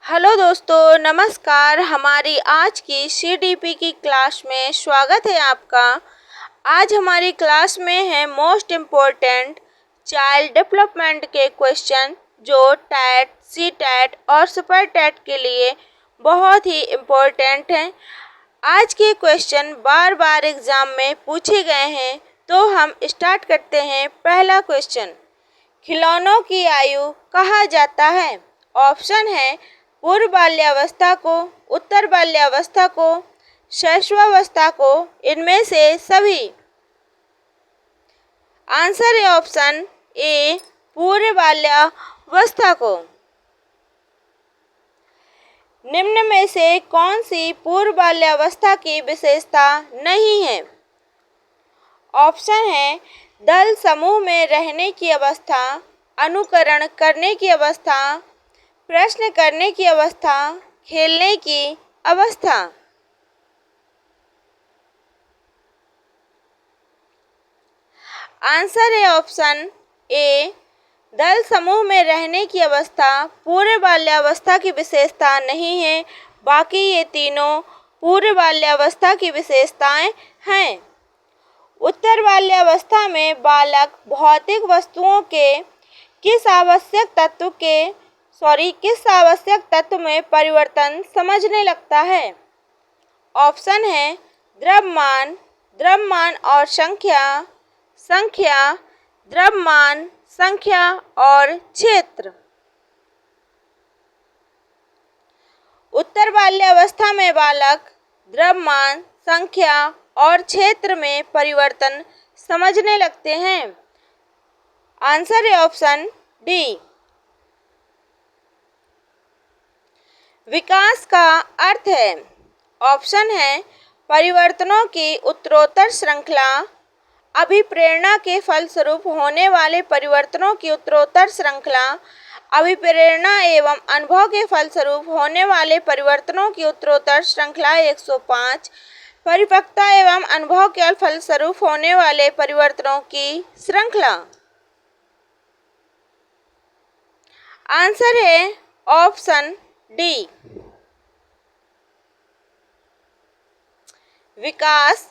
Hello दोस्तों, नमस्कार। हमारी आज की सीडीपी की क्लास में स्वागत है आपका। आज हमारी क्लास में है मोस्ट इम्पोर्टेंट चाइल्ड डेवलपमेंट के क्वेश्चन जो टैट, सी टैट और सुपर टैट के लिए बहुत ही इम्पोर्टेंट हैं। आज के क्वेश्चन बार बार एग्ज़ाम में पूछे गए हैं, तो हम स्टार्ट करते हैं। पहला क्वेश्चन, खिलौनों की आयु कहा जाता है? ऑप्शन है पूर्व बाल्यावस्था को, उत्तर बाल्यावस्था को, शैशवावस्था को, इनमें से सभी। आंसर है ऑप्शन ए, पूर्व बाल्यावस्था को। निम्न में से कौन सी पूर्व बाल्यावस्था की विशेषता नहीं है? ऑप्शन है दल समूह में रहने की अवस्था, अनुकरण करने की अवस्था, प्रश्न करने की अवस्था, खेलने की अवस्था। आंसर है ऑप्शन ए, दल समूह में रहने की अवस्था पूर्व बाल्यावस्था की विशेषता नहीं है। बाकी ये तीनों पूर्व बाल्यावस्था की विशेषताएं हैं। उत्तर बाल्यावस्था में बालक भौतिक वस्तुओं के किस आवश्यक तत्व में परिवर्तन समझने लगता है? ऑप्शन है द्रव्यमान, द्रव्यमान और संख्या, द्रव्यमान, संख्या और क्षेत्र। उत्तर बाल्यावस्था में बालक द्रव्यमान, संख्या और क्षेत्र में परिवर्तन समझने लगते हैं। आंसर है ऑप्शन डी। विकास का अर्थ है? ऑप्शन है परिवर्तनों की उत्तरोत्तर श्रृंखला, अभिप्रेरणा के फलस्वरूप होने वाले परिवर्तनों की उत्तरोत्तर श्रृंखला, अभिप्रेरणा एवं अनुभव के फलस्वरूप होने वाले परिवर्तनों की उत्तरोत्तर श्रृंखला 105, परिपक्वता एवं अनुभव के फलस्वरूप होने वाले परिवर्तनों की श्रृंखला। आंसर है ऑप्शन डी। विकास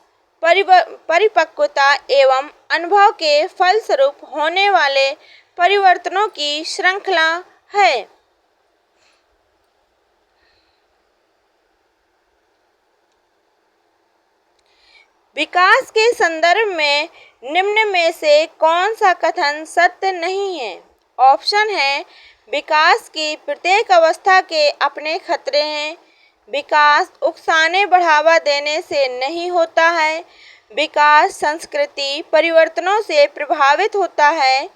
परिपक्वता एवं अनुभव के फलस्वरूप होने वाले परिवर्तनों की श्रृंखला है। विकास के संदर्भ में निम्न में से कौन सा कथन सत्य नहीं है? ऑप्शन है विकास की प्रत्येक अवस्था के अपने खतरे हैं, विकास उकसाने बढ़ावा देने से नहीं होता है, विकास संस्कृति परिवर्तनों से प्रभावित होता है,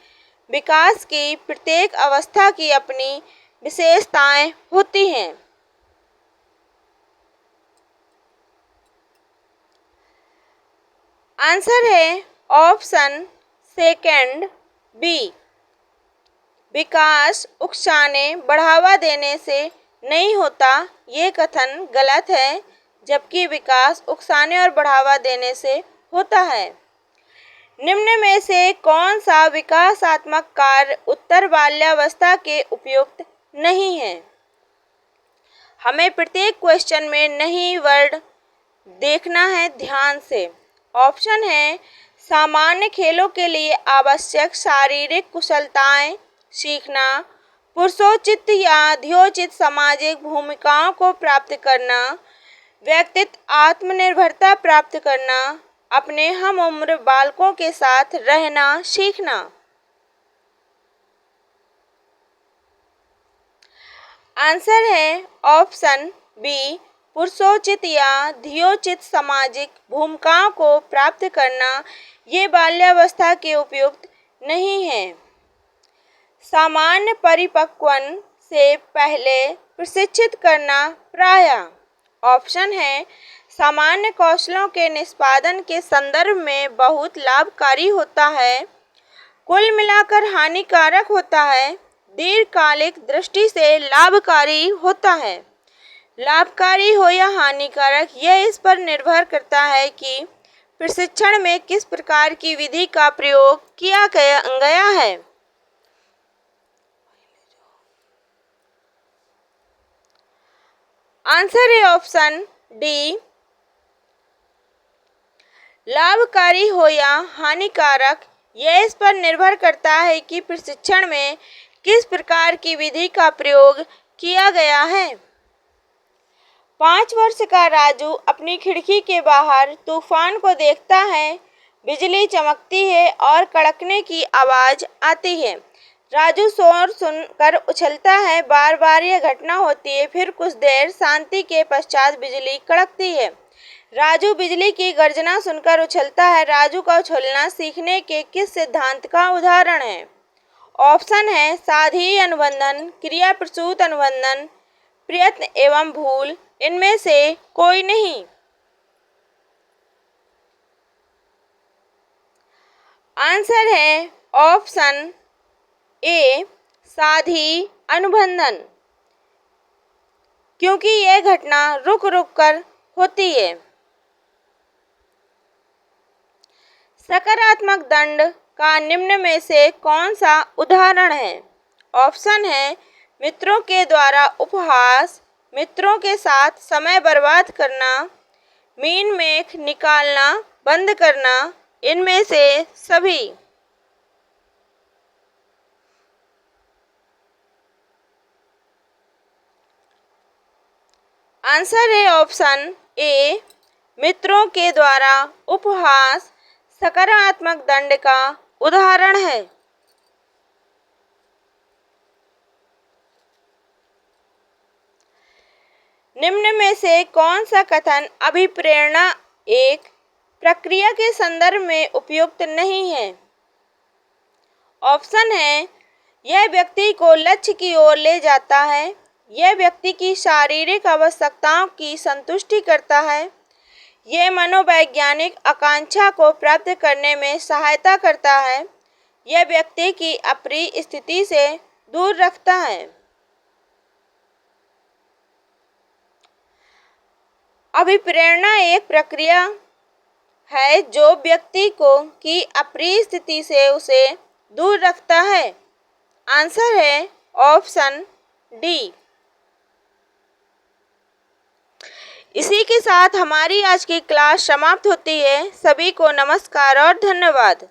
विकास की प्रत्येक अवस्था की अपनी विशेषताएं होती हैं। आंसर है ऑप्शन सेकंड बी। विकास उकसाने बढ़ावा देने से नहीं होता, ये कथन गलत है, जबकि विकास उकसाने और बढ़ावा देने से होता है। निम्न में से कौन सा विकासात्मक कार्य उत्तर बाल्यावस्था के उपयुक्त नहीं है? हमें प्रत्येक क्वेश्चन में नहीं वर्ड देखना है ध्यान से। ऑप्शन है सामान्य खेलों के लिए आवश्यक शारीरिक कुशलताएं सीखना, पुरुषोचित या धियोचित सामाजिक भूमिकाओं को प्राप्त करना, व्यक्तित्व आत्मनिर्भरता प्राप्त करना, अपने हम उम्र बालकों के साथ रहना सीखना। आंसर है ऑप्शन बी, पुरुषोचित या धियोचित सामाजिक भूमिकाओं को प्राप्त करना ये बाल्यावस्था के उपयुक्त नहीं है। सामान्य परिपक्वन से पहले प्रशिक्षित करना प्रायः। ऑप्शन है सामान्य कौशलों के निष्पादन के संदर्भ में बहुत लाभकारी होता है, कुल मिलाकर हानिकारक होता है, दीर्घकालिक दृष्टि से लाभकारी होता है। लाभकारी हो या हानिकारक यह इस पर निर्भर करता है कि प्रशिक्षण में किस प्रकार की विधि का प्रयोग किया गया है। आंसर है ऑप्शन डी। लाभकारी हो या हानिकारक, यह इस पर निर्भर करता है कि प्रशिक्षण में किस प्रकार की विधि का प्रयोग किया गया है। 5 वर्ष का राजू अपनी खिड़की के बाहर तूफान को देखता है। बिजली चमकती है और कड़कने की आवाज आती है। राजू शोर सुनकर उछलता है। बार बार यह घटना होती है। फिर कुछ देर शांति के पश्चात बिजली कड़कती है। राजू बिजली की गर्जना सुनकर उछलता है। राजू का उछलना सीखने के किस सिद्धांत का उदाहरण है? ऑप्शन है साधी अनुबंधन, क्रिया प्रसूत अनुबंधन, प्रयत्न एवं भूल, इनमें से कोई नहीं। आंसर है ऑप्शन ए, साधी अनुबंधन, क्योंकि यह घटना रुक रुक कर होती है। सकारात्मक दंड का निम्न में से कौन सा उदाहरण है? ऑप्शन है मित्रों के द्वारा उपहास, मित्रों के साथ समय बर्बाद करना, मीन मेख निकालना बंद करना, इनमें से सभी। आंसर है ऑप्शन ए, मित्रों के द्वारा उपहास सकारात्मक दंड का उदाहरण है। निम्न में से कौन सा कथन अभिप्रेरणा एक प्रक्रिया के संदर्भ में उपयुक्त नहीं है? ऑप्शन है यह व्यक्ति को लक्ष्य की ओर ले जाता है, यह व्यक्ति की शारीरिक आवश्यकताओं की संतुष्टि करता है, यह मनोवैज्ञानिक आकांक्षा को प्राप्त करने में सहायता करता है, यह व्यक्ति की अप्रिय स्थिति से दूर रखता है। अभिप्रेरणा एक प्रक्रिया है जो व्यक्ति को की अप्रिय स्थिति से उसे दूर रखता है। आंसर है ऑप्शन डी। इसी के साथ हमारी आज की क्लास समाप्त होती है। सभी को नमस्कार और धन्यवाद।